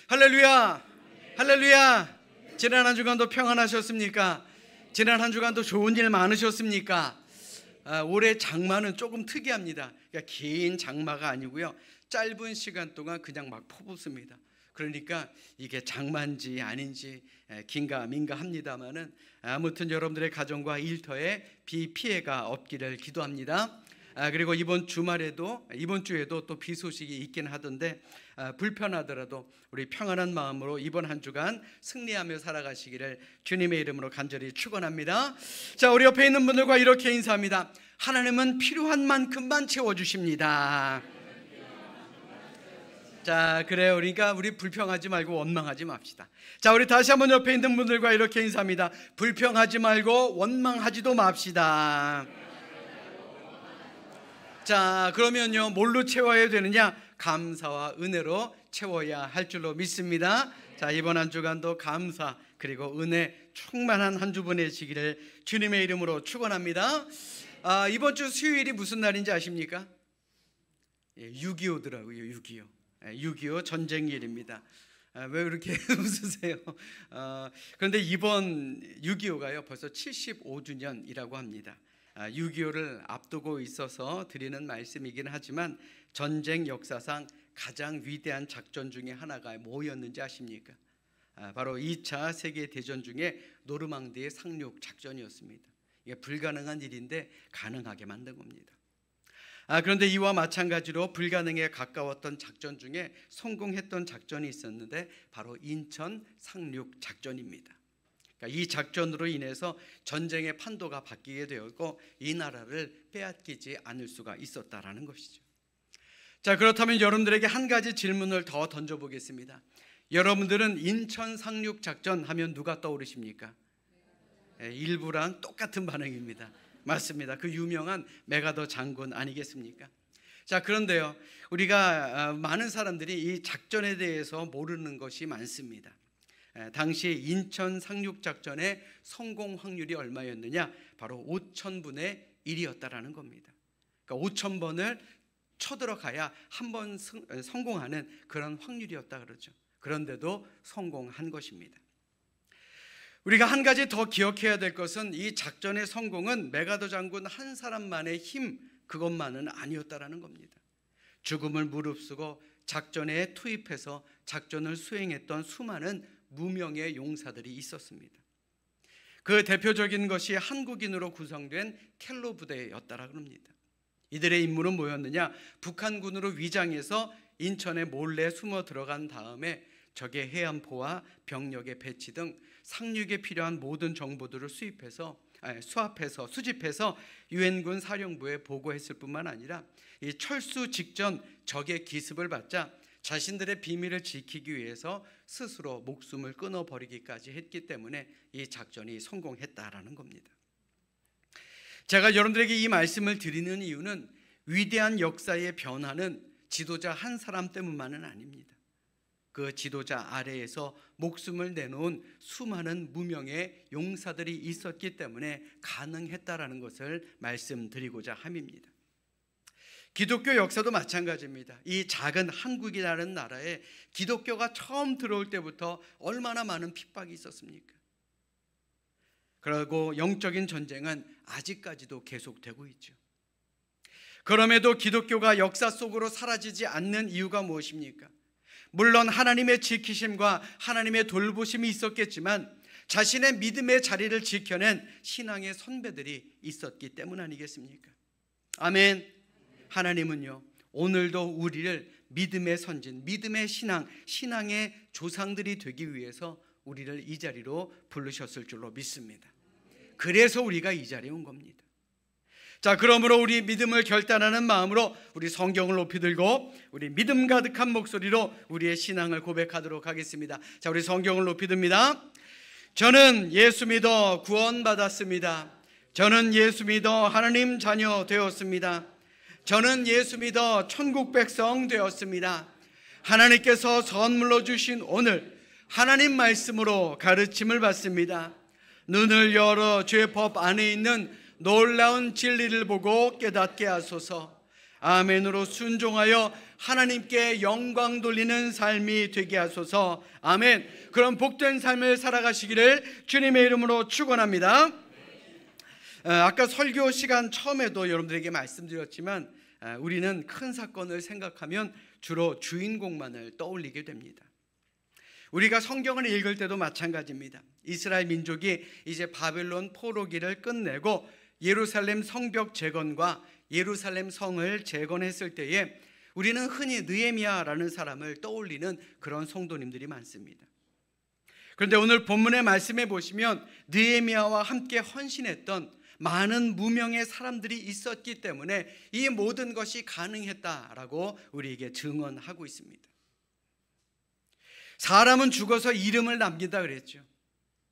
할렐루야, 할렐루야. 지난 한 주간도 평안하셨습니까? 지난 한 주간도 좋은 일 많으셨습니까? 올해 장마는 조금 특이합니다. 그러니까 긴 장마가 아니고요, 짧은 시간 동안 그냥 막 퍼붓습니다. 그러니까 이게 장마인지 아닌지 긴가민가 합니다만은, 아무튼 여러분들의 가정과 일터에 비 피해가 없기를 기도합니다. 그리고 이번 주에도 또 비 소식이 있긴 하던데, 불편하더라도 우리 평안한 마음으로 이번 한 주간 승리하며 살아가시기를 주님의 이름으로 간절히 축원합니다. 자, 우리 옆에 있는 분들과 이렇게 인사합니다. 하나님은 필요한 만큼만 채워주십니다. 자, 그래요. 그러니까 우리 불평하지 말고 원망하지 맙시다. 자, 우리 다시 한번 옆에 있는 분들과 이렇게 인사합니다. 불평하지 말고 원망하지도 맙시다. 자, 그러면요, 뭘로 채워야 되느냐? 감사와 은혜로 채워야 할 줄로 믿습니다. 자, 이번 한 주간도 감사 그리고 은혜 충만한 한 주 보내시기를 주님의 이름으로 축원합니다. 이번 주 수요일이 무슨 날인지 아십니까? 6.25더라고요. 6.25 전쟁일입니다. 왜 그렇게 웃으세요? 그런데 이번 6.25가요 벌써 75주년이라고 합니다. 6.25를 앞두고 있어서 드리는 말씀이긴 하지만, 전쟁 역사상 가장 위대한 작전 중에 하나가 뭐였는지 아십니까? 바로 2차 세계대전 중에 노르망디의 상륙 작전이었습니다. 이게 불가능한 일인데 가능하게 만든 겁니다. 그런데 이와 마찬가지로 불가능에 가까웠던 작전 중에 성공했던 작전이 있었는데, 바로 인천 상륙 작전입니다. 이 작전으로 인해서 전쟁의 판도가 바뀌게 되었고, 이 나라를 빼앗기지 않을 수가 있었다라는 것이죠. 자, 그렇다면 여러분들에게 한 가지 질문을 더 던져보겠습니다. 여러분들은 인천 상륙 작전 하면 누가 떠오르십니까? 일부랑 똑같은 반응입니다. 맞습니다. 그 유명한 메가더 장군 아니겠습니까? 자, 그런데요, 우리가 많은 사람들이 이 작전에 대해서 모르는 것이 많습니다. 당시 인천 상륙 작전의 성공 확률이 얼마였느냐? 바로 5,000분의 1이었다라는 겁니다. 그러니까 5,000번을 쳐들어가야 한 번 성공하는 그런 확률이었다 그러죠. 그런데도 성공한 것입니다. 우리가 한 가지 더 기억해야 될 것은, 이 작전의 성공은 메가더 장군 한 사람만의 힘, 그것만은 아니었다라는 겁니다. 죽음을 무릅쓰고 작전에 투입해서 작전을 수행했던 수많은 무명의 용사들이 있었습니다. 그 대표적인 것이 한국인으로 구성된 켈로 부대였다라고 합니다. 이들의 임무는 뭐였느냐? 북한군으로 위장해서 인천에 몰래 숨어 들어간 다음에 적의 해안포와 병력의 배치 등 상륙에 필요한 모든 정보들을 수집해서 유엔군 사령부에 보고했을 뿐만 아니라, 이 철수 직전 적의 기습을 받자 자신들의 비밀을 지키기 위해서 스스로 목숨을 끊어버리기까지 했기 때문에 이 작전이 성공했다라는 겁니다. 제가 여러분들에게 이 말씀을 드리는 이유는, 위대한 역사의 변화는 지도자 한 사람 때문만은 아닙니다. 그 지도자 아래에서 목숨을 내놓은 수많은 무명의 용사들이 있었기 때문에 가능했다라는 것을 말씀드리고자 함입니다. 기독교 역사도 마찬가지입니다. 이 작은 한국이라는 나라에 기독교가 처음 들어올 때부터 얼마나 많은 핍박이 있었습니까? 그리고 영적인 전쟁은 아직까지도 계속되고 있죠. 그럼에도 기독교가 역사 속으로 사라지지 않는 이유가 무엇입니까? 물론 하나님의 지키심과 하나님의 돌보심이 있었겠지만, 자신의 믿음의 자리를 지켜낸 신앙의 선배들이 있었기 때문 아니겠습니까? 아멘. 하나님은요, 오늘도 우리를 믿음의 선진, 믿음의 신앙의 조상들이 되기 위해서 우리를 이 자리로 부르셨을 줄로 믿습니다. 그래서 우리가 이 자리에 온 겁니다. 자, 그러므로 우리 믿음을 결단하는 마음으로 우리 성경을 높이 들고 우리 믿음 가득한 목소리로 우리의 신앙을 고백하도록 하겠습니다. 자, 우리 성경을 높이 듭니다. 저는 예수 믿어 구원받았습니다. 저는 예수 믿어 하나님 자녀 되었습니다. 저는 예수 믿어 천국 백성 되었습니다. 하나님께서 선물로 주신 오늘 하나님 말씀으로 가르침을 받습니다. 눈을 열어 죄 법 안에 있는 놀라운 진리를 보고 깨닫게 하소서. 아멘으로 순종하여 하나님께 영광 돌리는 삶이 되게 하소서. 아멘. 그런 복된 삶을 살아가시기를 주님의 이름으로 축원합니다. 아까 설교 시간 처음에도 여러분들에게 말씀드렸지만 우리는 큰 사건을 생각하면 주로 주인공만을 떠올리게 됩니다. 우리가 성경을 읽을 때도 마찬가지입니다. 이스라엘 민족이 이제 바벨론 포로기를 끝내고 예루살렘 성벽 재건과 예루살렘 성을 재건했을 때에 우리는 흔히 느헤미야라는 사람을 떠올리는 그런 성도님들이 많습니다. 그런데 오늘 본문의 말씀에 보시면 느헤미야와 함께 헌신했던 많은 무명의 사람들이 있었기 때문에 이 모든 것이 가능했다라고 우리에게 증언하고 있습니다. 사람은 죽어서 이름을 남긴다 그랬죠.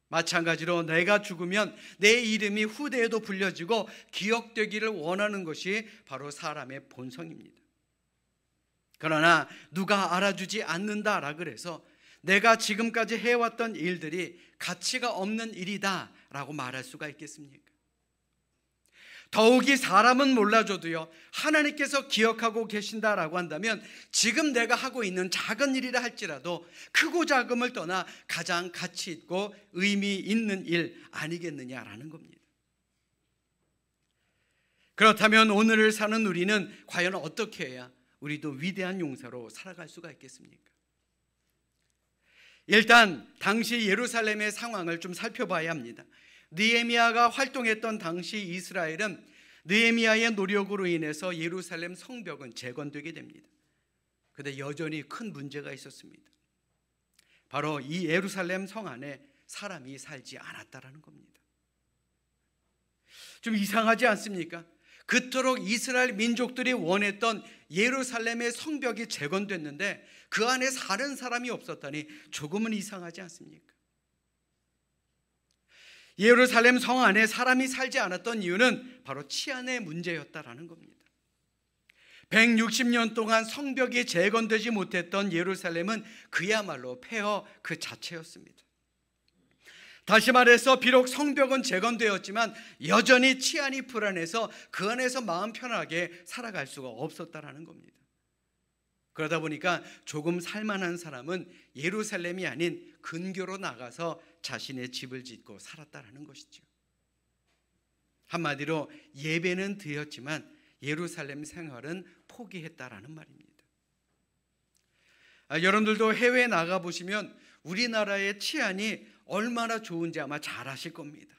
마찬가지로 내가 죽으면 내 이름이 후대에도 불려지고 기억되기를 원하는 것이 바로 사람의 본성입니다. 그러나 누가 알아주지 않는다라 그래서 내가 지금까지 해왔던 일들이 가치가 없는 일이다라고 말할 수가 있겠습니까? 더욱이 사람은 몰라줘도요, 하나님께서 기억하고 계신다라고 한다면 지금 내가 하고 있는 작은 일이라 할지라도 크고 작음을 떠나 가장 가치 있고 의미 있는 일 아니겠느냐라는 겁니다. 그렇다면 오늘을 사는 우리는 과연 어떻게 해야 우리도 위대한 용사로 살아갈 수가 있겠습니까? 일단 당시 예루살렘의 상황을 좀 살펴봐야 합니다. 느헤미야가 활동했던 당시 이스라엘은 느헤미야의 노력으로 인해서 예루살렘 성벽은 재건되게 됩니다. 그런데 여전히 큰 문제가 있었습니다. 바로 이 예루살렘 성 안에 사람이 살지 않았다라는 겁니다. 좀 이상하지 않습니까? 그토록 이스라엘 민족들이 원했던 예루살렘의 성벽이 재건됐는데 그 안에 사는 사람이 없었다니 조금은 이상하지 않습니까? 예루살렘 성 안에 사람이 살지 않았던 이유는 바로 치안의 문제였다라는 겁니다. 160년 동안 성벽이 재건되지 못했던 예루살렘은 그야말로 폐허 그 자체였습니다. 다시 말해서 비록 성벽은 재건되었지만 여전히 치안이 불안해서 그 안에서 마음 편하게 살아갈 수가 없었다라는 겁니다. 그러다 보니까 조금 살만한 사람은 예루살렘이 아닌 근교로 나가서 자신의 집을 짓고 살았다라는 것이죠. 한마디로 예배는 드렸지만 예루살렘 생활은 포기했다라는 말입니다. 여러분들도 해외에 나가보시면 우리나라의 치안이 얼마나 좋은지 아마 잘 아실 겁니다.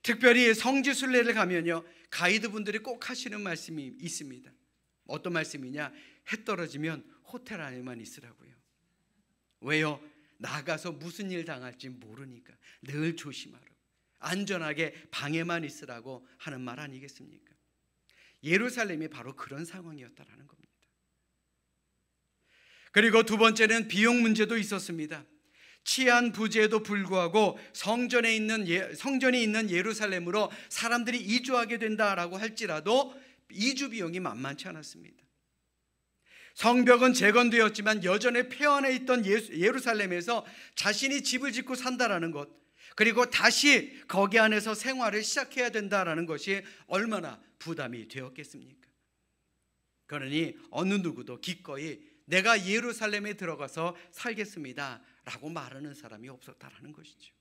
특별히 성지순례를 가면요, 가이드분들이 꼭 하시는 말씀이 있습니다. 어떤 말씀이냐? 해 떨어지면 호텔 안에만 있으라고요. 왜요? 나가서 무슨 일 당할지 모르니까 늘 조심하라고, 안전하게 방에만 있으라고 하는 말 아니겠습니까? 예루살렘이 바로 그런 상황이었다라는 겁니다. 그리고 두 번째는 비용 문제도 있었습니다. 치안 부재에도 불구하고 성전이 있는 예루살렘으로 사람들이 이주하게 된다라고 할지라도 이주 비용이 만만치 않았습니다. 성벽은 재건되었지만 여전히 폐허해 있던 예루살렘에서 자신이 집을 짓고 산다라는 것, 그리고 다시 거기 안에서 생활을 시작해야 된다라는 것이 얼마나 부담이 되었겠습니까? 그러니 어느 누구도 기꺼이 내가 예루살렘에 들어가서 살겠습니다 라고 말하는 사람이 없었다라는 것이죠.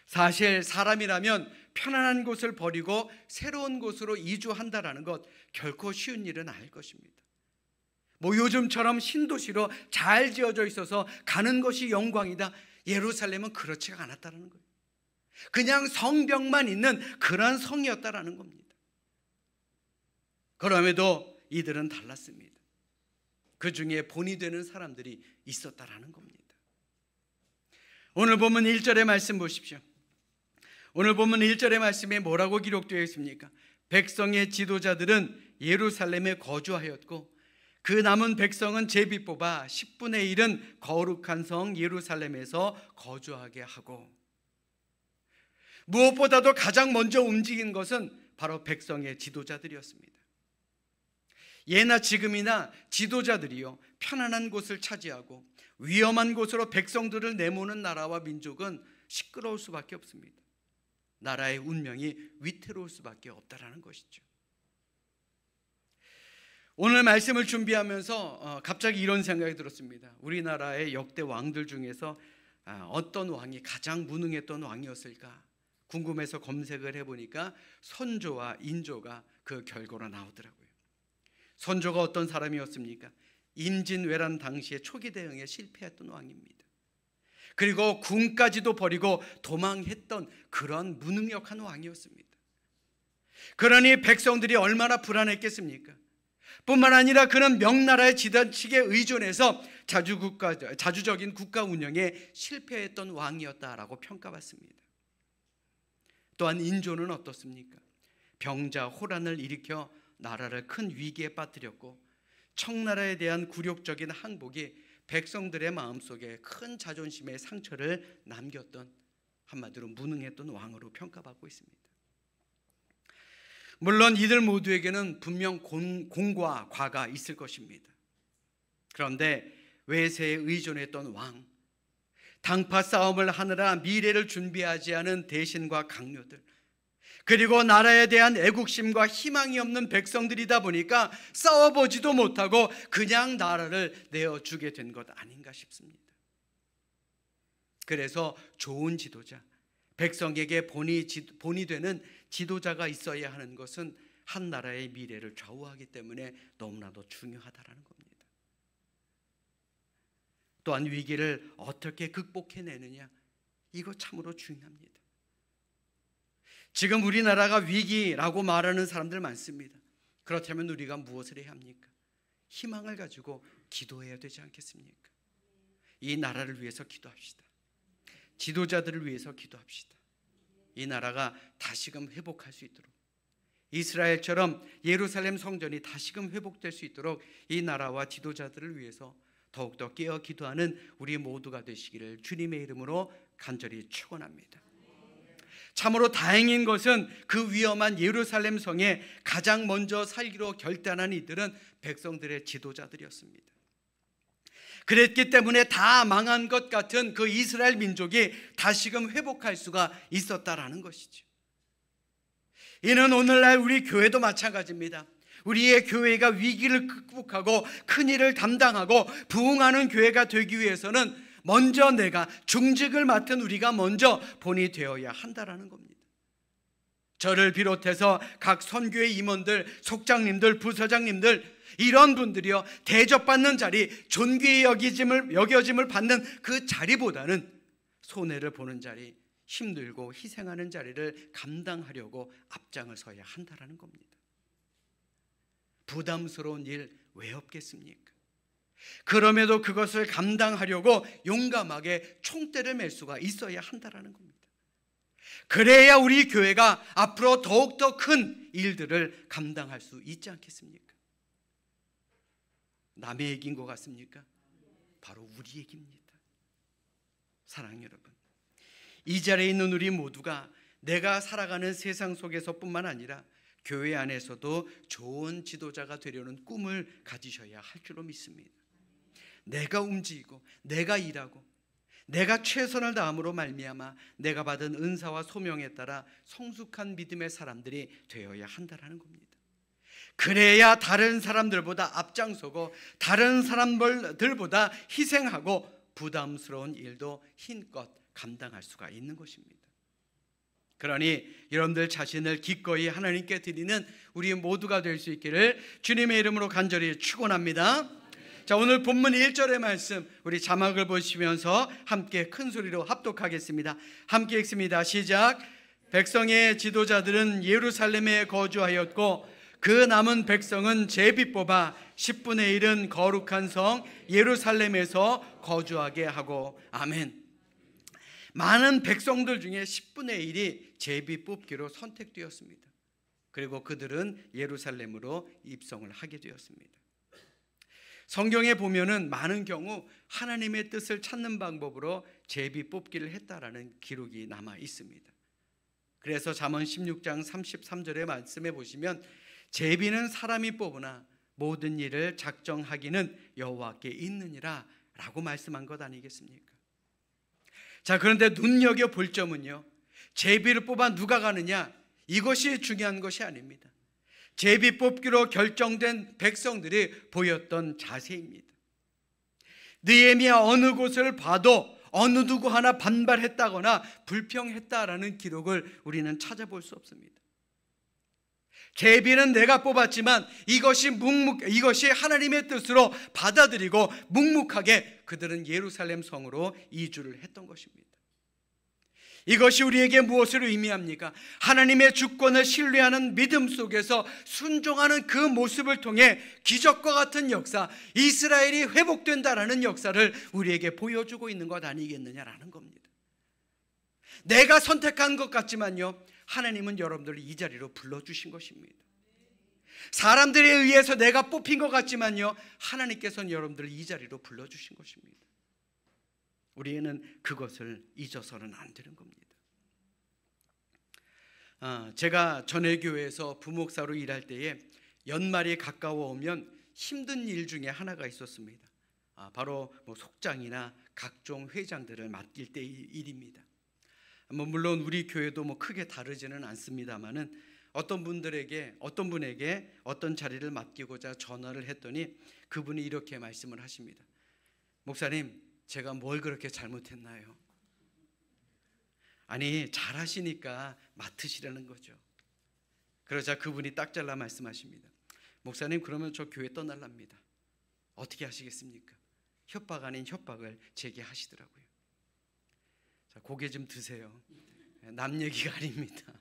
사실 사람이라면 편안한 곳을 버리고 새로운 곳으로 이주한다라는 것 결코 쉬운 일은 아닐 것입니다. 요즘처럼 신도시로 잘 지어져 있어서 가는 것이 영광이다, 예루살렘은 그렇지가 않았다는 거예요. 그냥 성벽만 있는 그런 성이었다라는 겁니다. 그럼에도 이들은 달랐습니다. 그 중에 본이 되는 사람들이 있었다라는 겁니다. 오늘 보면 1절의 말씀 보십시오. 오늘 보면 1절의 말씀에 뭐라고 기록되어 있습니까? 백성의 지도자들은 예루살렘에 거주하였고 그 남은 백성은 제비 뽑아 10분의 1은 거룩한 성 예루살렘에서 거주하게 하고, 무엇보다도 가장 먼저 움직인 것은 바로 백성의 지도자들이었습니다. 예나 지금이나 지도자들이요, 편안한 곳을 차지하고 위험한 곳으로 백성들을 내모는 나라와 민족은 시끄러울 수밖에 없습니다. 나라의 운명이 위태로울 수밖에 없다라는 것이죠. 오늘 말씀을 준비하면서 갑자기 이런 생각이 들었습니다. 우리나라의 역대 왕들 중에서 어떤 왕이 가장 무능했던 왕이었을까 궁금해서 검색을 해보니까 선조와 인조가 그 결과로 나오더라고요. 선조가 어떤 사람이었습니까? 임진왜란 당시에 초기 대응에 실패했던 왕입니다. 그리고 군까지도 버리고 도망했던 그런 무능력한 왕이었습니다. 그러니 백성들이 얼마나 불안했겠습니까? 뿐만 아니라 그는 명나라의 지도직에 의존해서 자주적인 국가 운영에 실패했던 왕이었다라고 평가받습니다. 또한 인조는 어떻습니까? 병자 호란을 일으켜 나라를 큰 위기에 빠뜨렸고 청나라에 대한 굴욕적인 항복이 백성들의 마음속에 큰 자존심의 상처를 남겼던, 한마디로 무능했던 왕으로 평가받고 있습니다. 물론 이들 모두에게는 분명 공과 과가 있을 것입니다. 그런데 외세에 의존했던 왕, 당파 싸움을 하느라 미래를 준비하지 않은 대신과 강요들, 그리고 나라에 대한 애국심과 희망이 없는 백성들이다 보니까 싸워보지도 못하고 그냥 나라를 내어주게 된 것 아닌가 싶습니다. 그래서 좋은 지도자, 백성에게 본이 되는 지도자가 있어야 하는 것은 한 나라의 미래를 좌우하기 때문에 너무나도 중요하다는 겁니다. 또한 위기를 어떻게 극복해내느냐, 이거 참으로 중요합니다. 지금 우리나라가 위기라고 말하는 사람들 많습니다. 그렇다면 우리가 무엇을 해야 합니까? 희망을 가지고 기도해야 되지 않겠습니까? 이 나라를 위해서 기도합시다. 지도자들을 위해서 기도합시다. 이 나라가 다시금 회복할 수 있도록, 이스라엘처럼 예루살렘 성전이 다시금 회복될 수 있도록 이 나라와 지도자들을 위해서 더욱더 깨어 기도하는 우리 모두가 되시기를 주님의 이름으로 간절히 축원합니다. 참으로 다행인 것은 그 위험한 예루살렘 성에 가장 먼저 살기로 결단한 이들은 백성들의 지도자들이었습니다. 그랬기 때문에 다 망한 것 같은 그 이스라엘 민족이 다시금 회복할 수가 있었다라는 것이죠. 이는 오늘날 우리 교회도 마찬가지입니다. 우리의 교회가 위기를 극복하고 큰 일을 담당하고 부흥하는 교회가 되기 위해서는 먼저 내가 중직을 맡은 우리가 먼저 본이 되어야 한다라는 겁니다. 저를 비롯해서 각 선교회 임원들, 속장님들, 부서장님들, 이런 분들이요, 대접받는 자리, 존귀히 여겨짐을 받는 그 자리보다는 손해를 보는 자리, 힘들고 희생하는 자리를 감당하려고 앞장을 서야 한다라는 겁니다. 부담스러운 일 왜 없겠습니까? 그럼에도 그것을 감당하려고 용감하게 총대를 맬 수가 있어야 한다라는 겁니다. 그래야 우리 교회가 앞으로 더욱더 큰 일들을 감당할 수 있지 않겠습니까? 남의 얘기인 것 같습니까? 바로 우리 얘기입니다. 사랑하는 여러분, 이 자리에 있는 우리 모두가 내가 살아가는 세상 속에서뿐만 아니라 교회 안에서도 좋은 지도자가 되려는 꿈을 가지셔야 할 줄로 믿습니다. 내가 움직이고 내가 일하고 내가 최선을 다함으로 말미암아 내가 받은 은사와 소명에 따라 성숙한 믿음의 사람들이 되어야 한다는 겁니다. 그래야 다른 사람들보다 앞장서고 다른 사람들보다 희생하고 부담스러운 일도 힘껏 감당할 수가 있는 것입니다. 그러니 여러분들 자신을 기꺼이 하나님께 드리는 우리 모두가 될 수 있기를 주님의 이름으로 간절히 축원합니다. 자, 오늘 본문 1절의 말씀 우리 자막을 보시면서 함께 큰 소리로 합독하겠습니다. 함께 읽습니다. 시작. 백성의 지도자들은 예루살렘에 거주하였고 그 남은 백성은 제비 뽑아 10분의 1은 거룩한 성 예루살렘에서 거주하게 하고. 아멘. 많은 백성들 중에 10분의 1이 제비 뽑기로 선택되었습니다. 그리고 그들은 예루살렘으로 입성을 하게 되었습니다. 성경에 보면은 많은 경우 하나님의 뜻을 찾는 방법으로 제비 뽑기를 했다라는 기록이 남아 있습니다. 그래서 잠언 16장 33절의 말씀에 보시면 제비는 사람이 뽑으나 모든 일을 작정하기는 여호와께 있느니라 라고 말씀한 것 아니겠습니까? 자, 그런데 눈여겨볼 점은요, 제비를 뽑아 누가 가느냐, 이것이 중요한 것이 아닙니다. 제비 뽑기로 결정된 백성들이 보였던 자세입니다. 느헤미야 어느 곳을 봐도 어느 누구 하나 반발했다거나 불평했다라는 기록을 우리는 찾아볼 수 없습니다. 제비는 내가 뽑았지만 이것이 하나님의 뜻으로 받아들이고 묵묵하게 그들은 예루살렘 성으로 이주를 했던 것입니다. 이것이 우리에게 무엇을 의미합니까? 하나님의 주권을 신뢰하는 믿음 속에서 순종하는 그 모습을 통해 기적과 같은 역사, 이스라엘이 회복된다라는 역사를 우리에게 보여주고 있는 것 아니겠느냐라는 겁니다. 내가 선택한 것 같지만요, 하나님은 여러분들을 이 자리로 불러주신 것입니다. 사람들에 의해서 내가 뽑힌 것 같지만요, 하나님께서는 여러분들을 이 자리로 불러주신 것입니다. 우리는 그것을 잊어서는 안 되는 겁니다. 제가 전회교회에서 부목사로 일할 때에 연말이 가까워 오면 힘든 일 중에 하나가 있었습니다. 바로 속장이나 각종 회장들을 맡길 때의 일입니다. 물론 우리 교회도 크게 다르지는 않습니다만은 어떤 분에게 어떤 자리를 맡기고자 전화를 했더니 그분이 이렇게 말씀을 하십니다. 목사님, 제가 뭘 그렇게 잘못했나요? 아니, 잘하시니까 맡으시라는 거죠. 그러자 그분이 딱 잘라 말씀하십니다. 목사님, 그러면 저 교회 떠날랍니다. 어떻게 하시겠습니까? 협박 아닌 협박을 제기하시더라고요. 자, 고개 좀 드세요. 남 얘기가 아닙니다.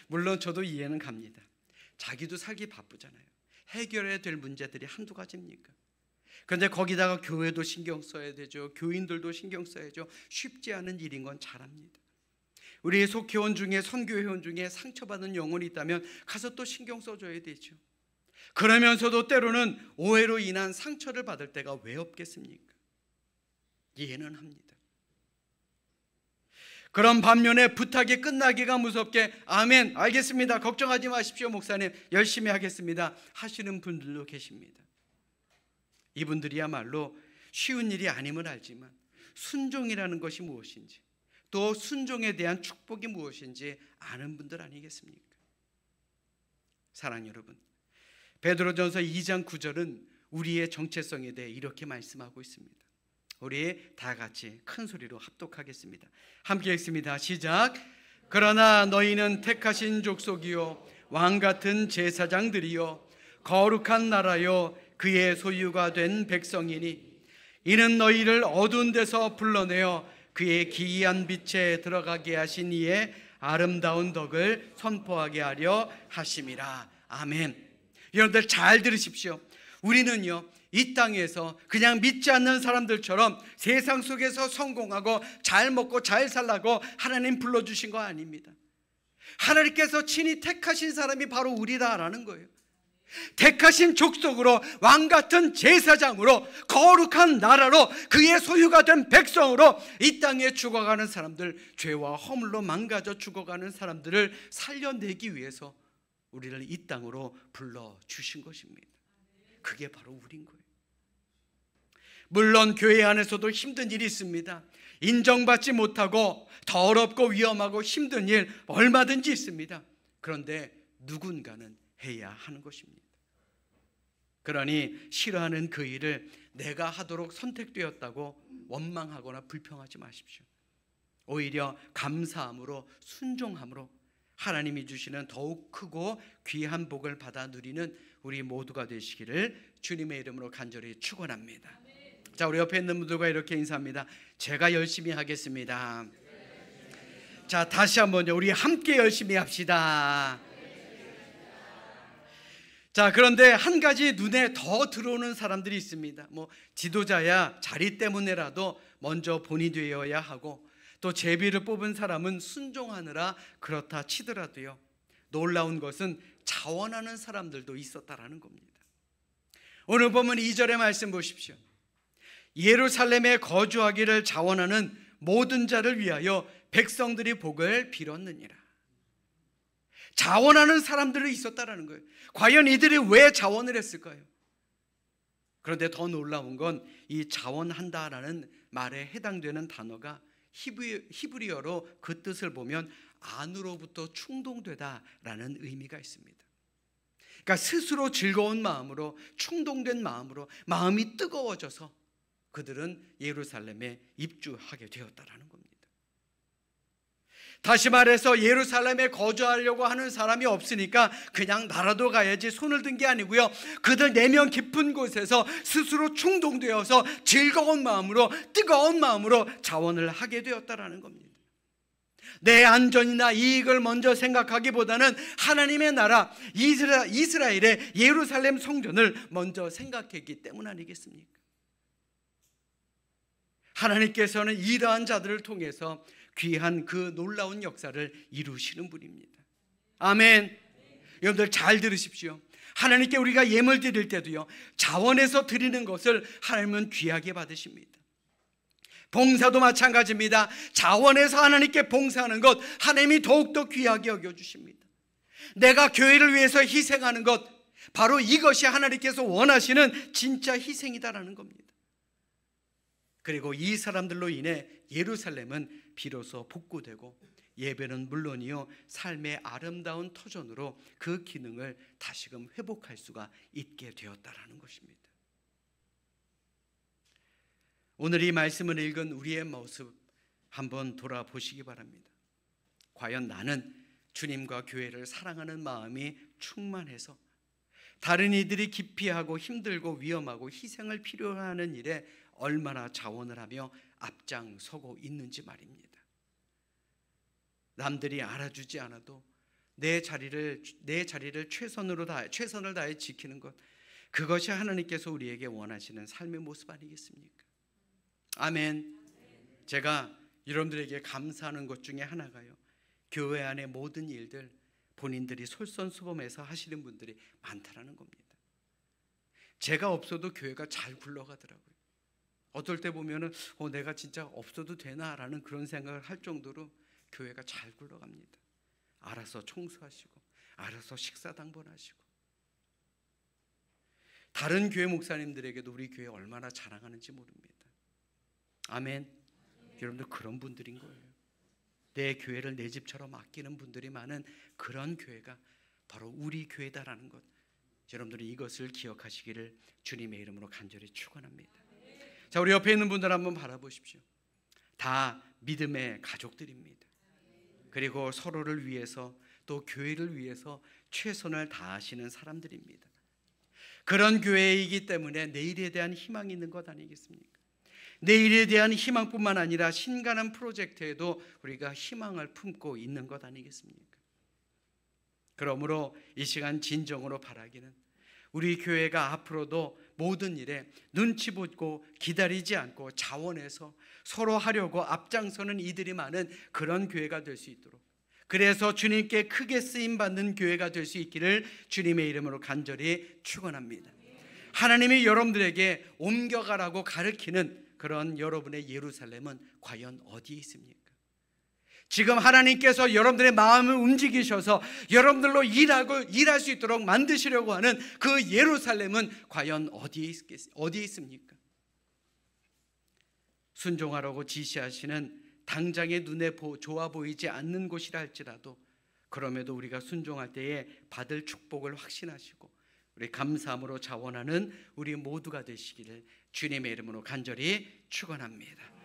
물론 저도 이해는 갑니다. 자기도 살기 바쁘잖아요. 해결해야 될 문제들이 한두 가지입니까? 그런데 거기다가 교회도 신경 써야 되죠. 교인들도 신경 써야죠. 쉽지 않은 일인 건 잘 압니다. 우리 속회원 중에, 선교회원 중에 상처받은 영혼이 있다면 가서 또 신경 써줘야 되죠. 그러면서도 때로는 오해로 인한 상처를 받을 때가 왜 없겠습니까? 이해는 합니다. 그런 반면에 부탁이 끝나기가 무섭게 아멘, 알겠습니다, 걱정하지 마십시오 목사님, 열심히 하겠습니다 하시는 분들도 계십니다. 이분들이야말로 쉬운 일이 아님을 알지만 순종이라는 것이 무엇인지, 또 순종에 대한 축복이 무엇인지 아는 분들 아니겠습니까? 사랑 여러분, 베드로전서 2장 9절은 우리의 정체성에 대해 이렇게 말씀하고 있습니다. 우리 다 같이 큰 소리로 합독하겠습니다. 함께 읽습니다. 시작. 그러나 너희는 택하신 족속이요 왕같은 제사장들이요 거룩한 나라요 그의 소유가 된 백성이니 이는 너희를 어두운 데서 불러내어 그의 기이한 빛에 들어가게 하신 이의 아름다운 덕을 선포하게 하려 하심이라. 아멘. 여러분들 잘 들으십시오. 우리는요, 이 땅에서 그냥 믿지 않는 사람들처럼 세상 속에서 성공하고 잘 먹고 잘 살라고 하나님 불러주신 거 아닙니다. 하나님께서 친히 택하신 사람이 바로 우리다라는 거예요. 택하신 족속으로, 왕같은 제사장으로, 거룩한 나라로, 그의 소유가 된 백성으로 이 땅에 죽어가는 사람들, 죄와 허물로 망가져 죽어가는 사람들을 살려내기 위해서 우리를 이 땅으로 불러주신 것입니다. 그게 바로 우린 거예요. 물론 교회 안에서도 힘든 일이 있습니다. 인정받지 못하고 더럽고 위험하고 힘든 일 얼마든지 있습니다. 그런데 누군가는 해야 하는 것입니다. 그러니 싫어하는 그 일을 내가 하도록 선택되었다고 원망하거나 불평하지 마십시오. 오히려 감사함으로, 순종함으로 하나님이 주시는 더욱 크고 귀한 복을 받아 누리는 우리 모두가 되시기를 주님의 이름으로 간절히 축원합니다. 자, 우리 옆에 있는 분들과 이렇게 인사합니다. 제가 열심히 하겠습니다. 자, 다시 한번요, 우리 함께 열심히 합시다. 자, 그런데 한 가지 눈에 더 들어오는 사람들이 있습니다. 지도자야 자리 때문에라도 먼저 본이 되어야 하고, 또 제비를 뽑은 사람은 순종하느라 그렇다 치더라도요, 놀라운 것은 자원하는 사람들도 있었다라는 겁니다. 오늘 보면 2절의 말씀 보십시오. 예루살렘에 거주하기를 자원하는 모든 자를 위하여 백성들이 복을 빌었느니라. 자원하는 사람들이 있었다라는 거예요. 과연 이들이 왜 자원을 했을까요? 그런데 더 놀라운 건 이 자원한다라는 말에 해당되는 단어가 히브리어로 그 뜻을 보면 안으로부터 충동되다라는 의미가 있습니다. 그러니까 스스로 즐거운 마음으로, 충동된 마음으로, 마음이 뜨거워져서 그들은 예루살렘에 입주하게 되었다라는 겁니다. 다시 말해서 예루살렘에 거주하려고 하는 사람이 없으니까 그냥 나라도 가야지 손을 든 게 아니고요, 그들 내면 깊은 곳에서 스스로 충동되어서 즐거운 마음으로, 뜨거운 마음으로 자원을 하게 되었다라는 겁니다. 내 안전이나 이익을 먼저 생각하기보다는 하나님의 나라 이스라엘의 예루살렘 성전을 먼저 생각했기 때문 아니겠습니까? 하나님께서는 이러한 자들을 통해서 귀한 그 놀라운 역사를 이루시는 분입니다. 아멘. 여러분들 잘 들으십시오. 하나님께 우리가 예물 드릴 때도요, 자원에서 드리는 것을 하나님은 귀하게 받으십니다. 봉사도 마찬가지입니다. 자원에서 하나님께 봉사하는 것 하나님이 더욱더 귀하게 여겨주십니다. 내가 교회를 위해서 희생하는 것, 바로 이것이 하나님께서 원하시는 진짜 희생이다라는 겁니다. 그리고 이 사람들로 인해 예루살렘은 비로소 복구되고 예배는 물론이요, 삶의 아름다운 터전으로 그 기능을 다시금 회복할 수가 있게 되었다라는 것입니다. 오늘 이 말씀을 읽은 우리의 모습 한번 돌아보시기 바랍니다. 과연 나는 주님과 교회를 사랑하는 마음이 충만해서 다른 이들이 기피하고 힘들고 위험하고 희생을 필요로 하는 일에 얼마나 자원을 하며 앞장서고 있는지 말입니다. 남들이 알아주지 않아도 내 자리를 최선을 다해 지키는 것, 그것이 하나님께서 우리에게 원하시는 삶의 모습 아니겠습니까? 아멘. 제가 여러분들에게 감사하는 것 중에 하나가요, 교회 안의 모든 일들 본인들이 솔선수범해서 하시는 분들이 많다라는 겁니다. 제가 없어도 교회가 잘 굴러가더라고요. 어떨 때 보면은 내가 진짜 없어도 되나라는 그런 생각을 할 정도로 교회가 잘 굴러갑니다. 알아서 청소하시고, 알아서 식사 당번하시고. 다른 교회 목사님들에게도 우리 교회 얼마나 자랑하는지 모릅니다. 아멘. 여러분들 그런 분들인 거예요. 내 교회를 내 집처럼 아끼는 분들이 많은 그런 교회가 바로 우리 교회다라는 것, 여러분들이 이것을 기억하시기를 주님의 이름으로 간절히 축원합니다. 자, 우리 옆에 있는 분들 한번 바라보십시오. 다 믿음의 가족들입니다. 그리고 서로를 위해서 또 교회를 위해서 최선을 다하시는 사람들입니다. 그런 교회이기 때문에 내일에 대한 희망이 있는 것 아니겠습니까? 내일에 대한 희망뿐만 아니라 신간한 프로젝트에도 우리가 희망을 품고 있는 것 아니겠습니까? 그러므로 이 시간 진정으로 바라기는 우리 교회가 앞으로도 모든 일에 눈치 보고 기다리지 않고 자원해서 서로 하려고 앞장서는 이들이 많은 그런 교회가 될 수 있도록, 그래서 주님께 크게 쓰임받는 교회가 될 수 있기를 주님의 이름으로 간절히 축원합니다. 하나님이 여러분들에게 옮겨가라고 가르치는 그런 여러분의 예루살렘은 과연 어디에 있습니까? 지금 하나님께서 여러분들의 마음을 움직이셔서 여러분들로 일할 수 있도록 만드시려고 하는 그 예루살렘은 과연 어디에 있습니까? 순종하라고 지시하시는 당장의 눈에 좋아 보이지 않는 곳이라 할지라도, 그럼에도 우리가 순종할 때에 받을 축복을 확신하시고 우리 감사함으로 자원하는 우리 모두가 되시기를 주님의 이름으로 간절히 축원합니다.